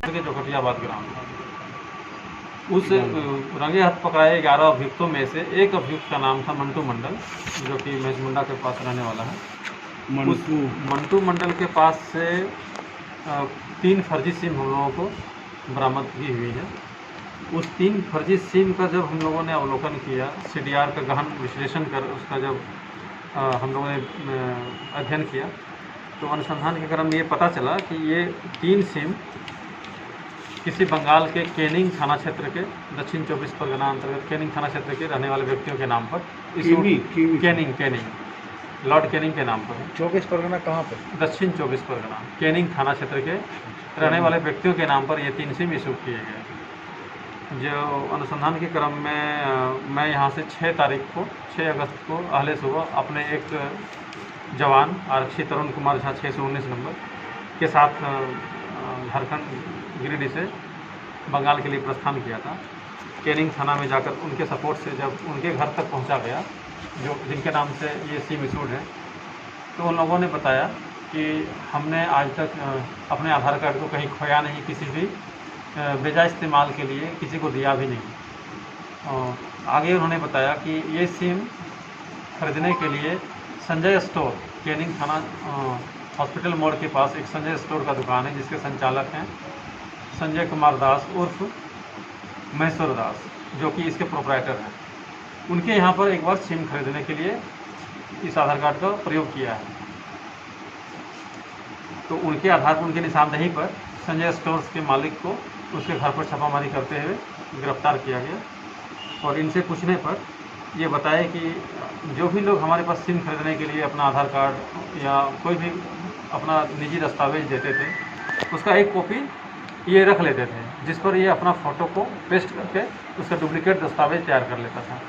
के जोकटियाबाद ग्राम। उस रंगे हाथ पकड़ाए 11 अभियुक्तों में से एक अभियुक्त का नाम था मंटू मंडल, जो कि महेशमुंडा के पास रहने वाला है। उस मंटू मंडल के पास से 3 फर्जी सिम हम लोगों को बरामद की हुई है। उस 3 फर्जी सिम का जब हम लोगों ने अवलोकन किया, CDR का गहन विश्लेषण कर उसका जब हम लोगों ने अध्ययन किया, तो अनुसंधान के क्रम में ये पता चला कि ये 3 सिम किसी बंगाल के कैनिंग थाना क्षेत्र के दक्षिण 24 परगना अंतर्गत कैनिंग थाना क्षेत्र के रहने वाले व्यक्तियों के नाम पर कैनिंग लॉर्ड कैनिंग के नाम पर। 24 परगना कहाँ पर? दक्षिण 24 परगना कैनिंग थाना क्षेत्र के रहने वाले व्यक्तियों के नाम पर ये 3 सिम इशू किए गए। जो अनुसंधान के क्रम में मैं यहाँ से 6 अगस्त को अहले सुबह अपने एक जवान आरक्षी तरुण कुमार झा 619 नंबर के साथ झारखंड गिरिडीह से बंगाल के लिए प्रस्थान किया था। कैनिंग थाना में जाकर उनके सपोर्ट से जब उनके घर तक पहुंचा गया, जो जिनके नाम से ये सिम इशूड है, तो उन लोगों ने बताया कि हमने आज तक अपने आधार कार्ड को कहीं खोया नहीं, किसी भी बेजा इस्तेमाल के लिए किसी को दिया भी नहीं। आगे उन्होंने बताया कि ये सिम खरीदने के लिए संजय स्टोर, कैनिंग थाना हॉस्पिटल मोड़ के पास एक संजय स्टोर का दुकान है जिसके संचालक हैं संजय कुमार दास उर्फ महेश्वर दास, जो कि इसके प्रोपराइटर हैं। उनके यहाँ पर एक बार सिम खरीदने के लिए इस आधार कार्ड का प्रयोग किया है। तो उनके आधार पर, उनके निशानदेही पर संजय स्टोर्स के मालिक को उसके घर पर छापामारी करते हुए गिरफ्तार किया गया। और इनसे पूछने पर ये बताया कि जो भी लोग हमारे पास सिम खरीदने के लिए अपना आधार कार्ड या कोई भी अपना निजी दस्तावेज देते थे, उसका एक कॉपी ये रख लेते थे, जिस पर ये अपना फ़ोटो को पेस्ट करके उसका डुप्लीकेट दस्तावेज तैयार कर लेता था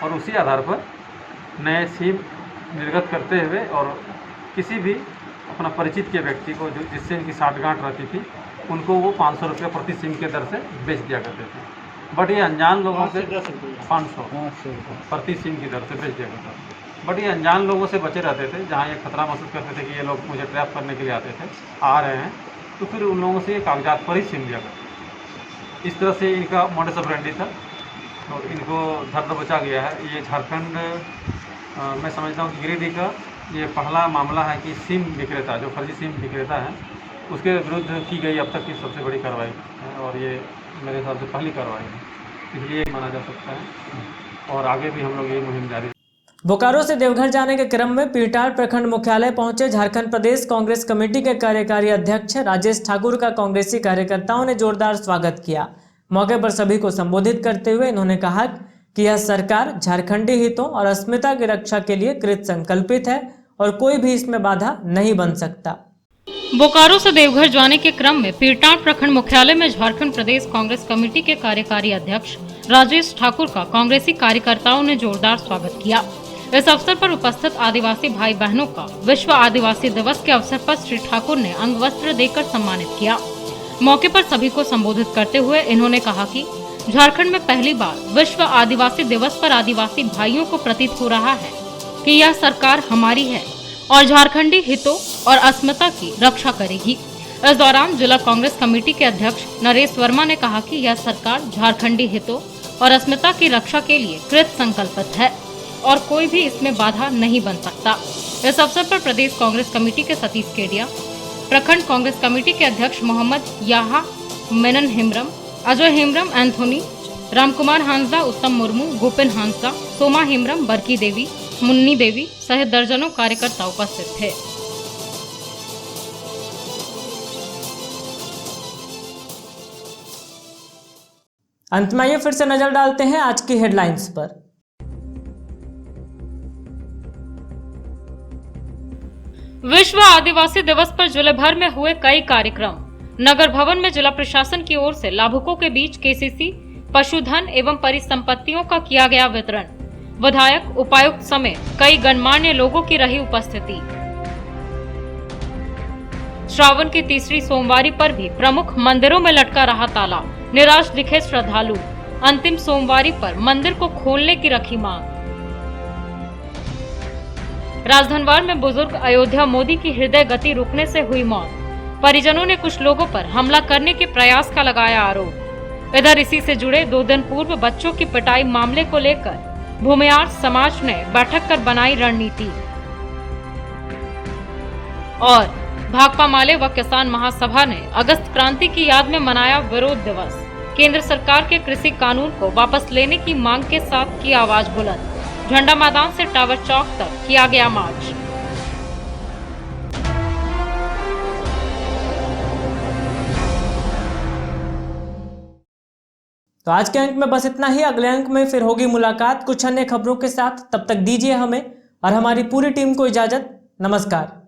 और उसी आधार पर नए सिम निर्गत करते हुए और किसी भी अपना परिचित के व्यक्ति को जो जिससे इनकी साठगांठ रहती थी, उनको वो 500 रुपये प्रति सिम के दर से बेच दिया करते थे। बट ये अनजान लोगों से 500 प्रति सिम की दर से बेच दिया करता था। बट ये अनजान लोगों से बचे रहते थे, जहाँ ये खतरा महसूस करते थे कि ये लोग मुझे ट्रैप करने के लिए आते थे, आ रहे हैं, तो फिर उन लोगों से ये कागजात पर ही सिम दिया करते। इस तरह से इनका मोडस ऑपरेंडी था और इनको धर दबोचा गया है। ये झारखंड मैं समझता हूँ कि गिरिडीह का ये पहला मामला है कि सिम विक्रेता, जो फर्जी सिम विक्रेता है, उसके विरुद्ध की गई अब तक की सबसे बड़ी कार्रवाई है और ये मेरे हिसाब से पहली कार्रवाई है, इसलिए माना जा सकता है और आगे भी हम लोग ये मुहिम जारी। बोकारो से देवघर जाने के क्रम में पीरटार प्रखंड मुख्यालय पहुंचे झारखंड प्रदेश कांग्रेस कमेटी के कार्यकारी अध्यक्ष राजेश ठाकुर का कांग्रेसी कार्यकर्ताओं ने जोरदार स्वागत किया। मौके पर सभी को संबोधित करते हुए इन्होंने कहा कि यह सरकार झारखंडी हितों और अस्मिता की रक्षा के लिए कृत संकल्पित है और कोई भी इसमें बाधा नहीं बन सकता। बोकारो से देवघर जाने के क्रम में पीरटार प्रखंड मुख्यालय में झारखंड प्रदेश कांग्रेस कमेटी के कार्यकारी अध्यक्ष राजेश ठाकुर का कांग्रेसी कार्यकर्ताओं ने जोरदार स्वागत किया। इस अवसर पर उपस्थित आदिवासी भाई बहनों का विश्व आदिवासी दिवस के अवसर पर श्री ठाकुर ने अंगवस्त्र देकर सम्मानित किया। मौके पर सभी को संबोधित करते हुए इन्होंने कहा कि झारखंड में पहली बार विश्व आदिवासी दिवस पर आदिवासी भाइयों को प्रतीत हो रहा है कि यह सरकार हमारी है और झारखंडी हितों और अस्मिता की रक्षा करेगी। इस दौरान जिला कांग्रेस कमेटी के अध्यक्ष नरेश वर्मा ने कहा कि यह सरकार झारखंडी हितों और अस्मिता की रक्षा के लिए कृत संकल्पित है और कोई भी इसमें बाधा नहीं बन सकता। इस अवसर पर प्रदेश कांग्रेस कमेटी के सतीश केडिया, प्रखंड कांग्रेस कमेटी के अध्यक्ष मोहम्मद याहा, मेनन हेम्ब्रम, अजय हेम्ब्रम, एंथोनी, रामकुमार हांसदा, उत्तम मुर्मू, गोपिन हांसदा, सोमा हेम्ब्रम, बरकी देवी, मुन्नी देवी सहित दर्जनों कार्यकर्ता उपस्थित थे। अंत में फिर से नजर डालते हैं आज की हेडलाइंस पर। विश्व आदिवासी दिवस पर जिले भर में हुए कई कार्यक्रम। नगर भवन में जिला प्रशासन की ओर से लाभुकों के बीच केसीसी, पशुधन एवं परिसंपत्तियों का किया गया वितरण। विधायक, उपायुक्त समेत कई गणमान्य लोगों की रही उपस्थिति। श्रावण की तीसरी सोमवारी पर भी प्रमुख मंदिरों में लटका रहा ताला, निराश दिखे श्रद्धालु। अंतिम सोमवारी पर मंदिर को खोलने की रखी मांग। राजधनवार में बुजुर्ग अयोध्या मोदी की हृदय गति रुकने से हुई मौत। परिजनों ने कुछ लोगों पर हमला करने के प्रयास का लगाया आरोप। इधर इसी से जुड़े 2 दिन पूर्व बच्चों की पिटाई मामले को लेकर भूमियार समाज ने बैठक कर बनाई रणनीति। और भाकपा माले व किसान महासभा ने अगस्त क्रांति की याद में मनाया विरोध दिवस। केंद्र सरकार के कृषि कानून को वापस लेने की मांग के साथ की आवाज बुलंद। झंडा मैदान से टावर चौक तक किया गया मार्च। तो आज के अंक में बस इतना ही। अगले अंक में फिर होगी मुलाकात कुछ अन्य खबरों के साथ। तब तक दीजिए हमें और हमारी पूरी टीम को इजाजत। नमस्कार।